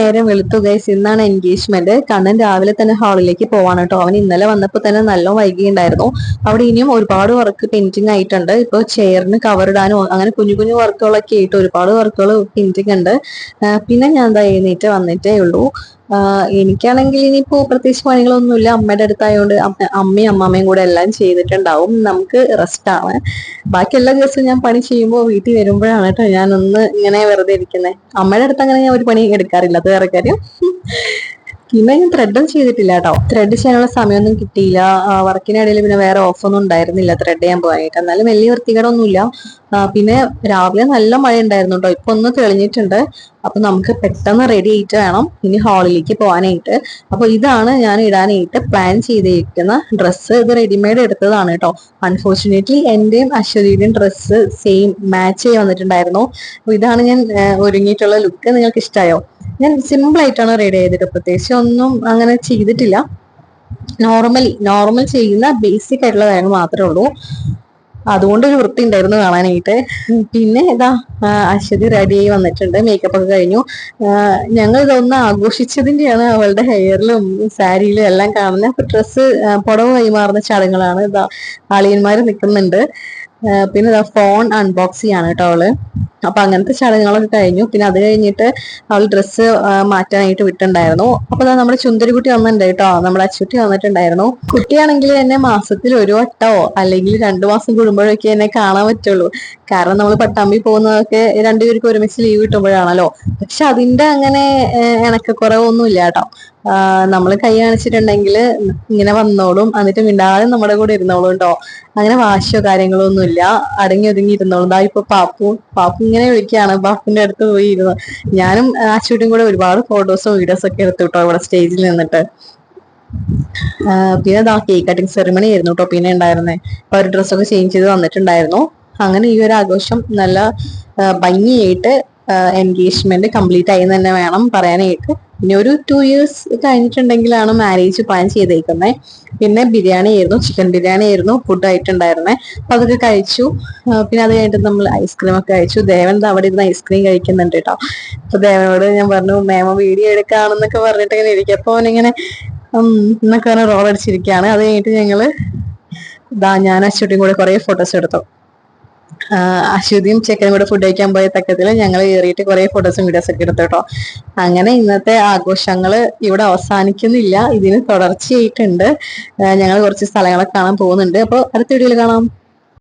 നേരം വെളുത്തു ഗൈസ്. ഇന്നാണ് എൻഗേജ്മെന്റ്. കണ്ണൻ രാവിലെ തന്നെ ഹാളിലേക്ക് പോവാണ് കേട്ടോ. അവൻ ഇന്നലെ വന്നപ്പോൾ തന്നെ നല്ല വൈകിയുണ്ടായിരുന്നു. അവിടെ ഇനിയും ഒരുപാട് വർക്ക് പെയിന്റിംഗ് ആയിട്ടുണ്ട്. ഇപ്പൊ ചെയറിന് കവർ ഇടാനോ അങ്ങനെ കുഞ്ഞു കുഞ്ഞു വർക്കുകളൊക്കെ ആയിട്ട് ഒരുപാട് വർക്കുകൾ പെയിന്റിംഗ് ഉണ്ട്. പിന്നെ ഞാൻ എന്താ എഴുന്നേറ്റ് വന്നിട്ടേ ഉള്ളൂ. എനിക്കാണെങ്കിൽ ഇനിയിപ്പോ പ്രത്യേകിച്ച് പണികളൊന്നുമില്ല. അമ്മയുടെ അടുത്തായതുകൊണ്ട് അമ്മയും അമ്മാമ്മയും കൂടെ എല്ലാം ചെയ്തിട്ടുണ്ടാവും. നമുക്ക് റെസ്റ്റ് ആണ്. ബാക്കി എല്ലാ ദിവസവും ഞാൻ പണി ചെയ്യുമ്പോൾ വീട്ടിൽ വരുമ്പോഴാണ് കേട്ടോ ഞാനൊന്ന് ഇങ്ങനെ വെറുതെ ഇരിക്കുന്നത്. അമ്മയുടെ അടുത്ത് അങ്ങനെ ഞാൻ ഒരു പണി എടുക്കാറില്ല, അത് വേറെ കാര്യം. പിന്നെ ഞാൻ ത്രെഡും ചെയ്തിട്ടില്ല കേട്ടോ. ത്രെഡ് ചെയ്യാനുള്ള സമയമൊന്നും കിട്ടിയില്ല. വർക്കിനിടയിൽ പിന്നെ വേറെ ഓഫ് ഒന്നും ഉണ്ടായിരുന്നില്ല ത്രെഡ് ചെയ്യാൻ പോകാനായിട്ട്. എന്നാലും വലിയ വൃത്തികേടൊന്നുമില്ല. പിന്നെ രാവിലെ നല്ല മഴ ഉണ്ടായിരുന്നു കേട്ടോ. ഇപ്പൊ ഒന്ന് തെളിഞ്ഞിട്ടുണ്ട്. അപ്പൊ നമുക്ക് പെട്ടെന്ന് റെഡി ആയിട്ട് വേണം ഇനി ഹാളിലേക്ക് പോകാനായിട്ട്. അപ്പൊ ഇതാണ് ഞാൻ ഇടാനായിട്ട് പ്ലാൻ ചെയ്തിരിക്കുന്ന ഡ്രസ്സ്. ഇത് റെഡിമെയ്ഡ് എടുത്തതാണ് കേട്ടോ. അൺഫോർച്ചുനേറ്റ്ലി എന്റെയും അശ്വതിയുടെയും ഡ്രസ്സ് സെയിം മാച്ച് ചെയ്ത് വന്നിട്ടുണ്ടായിരുന്നു. അപ്പൊ ഇതാണ് ഞാൻ ഒരുങ്ങിയിട്ടുള്ള ലുക്ക്. നിങ്ങൾക്ക് ഇഷ്ടമായോ? ഞാൻ സിമ്പിൾ ആയിട്ടാണ് റെഡി ചെയ്തിട്ട്, പ്രത്യേകിച്ച് ഒന്നും അങ്ങനെ ചെയ്തിട്ടില്ല. നോർമൽ ചെയ്യുന്ന ബേസിക് ആയിട്ടുള്ള കാര്യങ്ങൾ മാത്രമേ ഉള്ളൂ. അതുകൊണ്ട് ഒരു വൃത്തി ഉണ്ടായിരുന്നു കാണാനായിട്ട്. പിന്നെ ഇതാ അശ്വതി റെഡിയായി വന്നിട്ടുണ്ട്. മേക്കപ്പ് ഒക്കെ കഴിഞ്ഞു. ഞങ്ങൾ ഇതൊന്ന് ആഘോഷിച്ചതിന്റെയാണ് അവളുടെ ഹെയറിലും സാരിയിലും എല്ലാം കാണുന്നത്. അപ്പൊ ഡ്രസ്സ് പുടവ് കൈമാറുന്ന ചടങ്ങുകളാണ്. ഇതാ അളിയന്മാര് നിൽക്കുന്നുണ്ട്. പിന്നെ ഇതാ ഫോൺ അൺബോക്സ് ചെയ്യാണ് കേട്ടോ അവള്. അപ്പൊ അങ്ങനത്തെ ചടങ്ങുകളൊക്കെ കഴിഞ്ഞു. പിന്നെ അത് കഴിഞ്ഞിട്ട് അവൾ ഡ്രസ്സ് മാറ്റാനായിട്ട് വിട്ടുണ്ടായിരുന്നു. അപ്പൊ നമ്മുടെ ചുന്ദരിക്കുട്ടി വന്നിട്ടുണ്ട് കേട്ടോ. നമ്മുടെ അച്ചുട്ടി വന്നിട്ടുണ്ടായിരുന്നു. കുട്ടിയാണെങ്കിൽ എന്നെ മാസത്തിൽ ഒരു വട്ടോ അല്ലെങ്കിൽ 2 മാസം കൂടുമ്പോഴൊക്കെ എന്നെ കാണാൻ പറ്റുള്ളൂ. കാരണം നമ്മൾ പട്ടാമ്പി പോകുന്നതൊക്കെ രണ്ടുപേർക്കും ഒരുമിച്ച് ലീവ് കിട്ടുമ്പോഴാണല്ലോ. പക്ഷെ അതിന്റെ അങ്ങനെ ഇണക്കക്കുറവൊന്നും ഇല്ല കേട്ടോ. നമ്മൾ കൈ കാണിച്ചിട്ടുണ്ടെങ്കിൽ ഇങ്ങനെ വന്നോളും. എന്നിട്ട് മിണ്ടാതെ നമ്മുടെ കൂടെ ഇരുന്നോളും കേട്ടോ. അങ്ങനെ വാശിയോ കാര്യങ്ങളോ ഒന്നും ഇല്ല. അടങ്ങി ഒതുങ്ങി ഇരുന്നോളും. ഇതാ ഇപ്പൊ പാപ്പു ഇങ്ങനെ വിളിക്കുകയാണ്. പാപ്പുന്റെ അടുത്ത് പോയി ഇരുന്നു. ഞാനും അച്ചൂട്ടിയും കൂടെ ഒരുപാട് ഫോട്ടോസോ വീഡിയോസോ ഒക്കെ എടുത്തു കേട്ടോ ഇവിടെ സ്റ്റേജിൽ നിന്നിട്ട്. പിന്നെ ഇതാ കേക്ക് കട്ടിങ് സെറിമണി ആയിരുന്നു കേട്ടോ പിന്നെ ഉണ്ടായിരുന്നേ. അപ്പൊ ഒരു ഡ്രസ്സൊക്കെ ചേഞ്ച് ചെയ്ത് വന്നിട്ടുണ്ടായിരുന്നു. അങ്ങനെ ഈ ഒരു ആഘോഷം നല്ല ഭംഗിയായിട്ട് എൻഗേജ്മെന്റ് കംപ്ലീറ്റ് ആയി തന്നെ വേണം പറയാനായിട്ട്. പിന്നെ ഒരു 2 years കഴിഞ്ഞിട്ടുണ്ടെങ്കിലാണ് മാരേജ് പ്ലാൻ ചെയ്തേക്കുന്നത്. പിന്നെ ബിരിയാണി ആയിരുന്നു, ചിക്കൻ ബിരിയാണി ആയിരുന്നു ഫുഡ് ആയിട്ടുണ്ടായിരുന്നേ. അപ്പൊ അതൊക്കെ കഴിച്ചു. പിന്നെ അത് കഴിഞ്ഞിട്ട് നമ്മൾ ഐസ്ക്രീം ഒക്കെ കഴിച്ചു. ദേവൻ അവിടെ ഇരുന്ന് ഐസ്ക്രീം കഴിക്കുന്നുണ്ട് കേട്ടോ. അപ്പൊ ദേവനോട് ഞാൻ പറഞ്ഞു മേമ വീഡിയോ എടുക്കാണെന്നൊക്കെ പറഞ്ഞിട്ട് ഇങ്ങനെ ഇരിക്കും. അപ്പൊ അവനിങ്ങനെ എന്നൊക്കെ പറഞ്ഞ് റോൾ അടിച്ചിരിക്കുകയാണ്. അത് കഴിഞ്ഞിട്ട് ഞങ്ങള് ഞാൻ അശ്വതിയും കൂടെ കുറെ ഫോട്ടോസ് എടുത്തു. അശ്വതിയും ചെക്കനും കൂടെ ഫുഡ് കഴിക്കാൻ പോയ തക്കത്തിൽ ഞങ്ങൾ കയറിയിട്ട് കുറെ ഫോട്ടോസും വീഡിയോസും ഒക്കെ എടുത്തു കേട്ടോ. അങ്ങനെ ഇന്നത്തെ ആഘോഷങ്ങള് ഇവിടെ അവസാനിക്കുന്നില്ല, ഇതിന് തുടർച്ചയായിട്ടുണ്ട്. ഞങ്ങൾ കുറച്ച് സ്ഥലങ്ങളൊക്കെ കാണാൻ പോകുന്നുണ്ട്. അപ്പോൾ അടുത്ത വീഡിയോയിൽ കാണാം.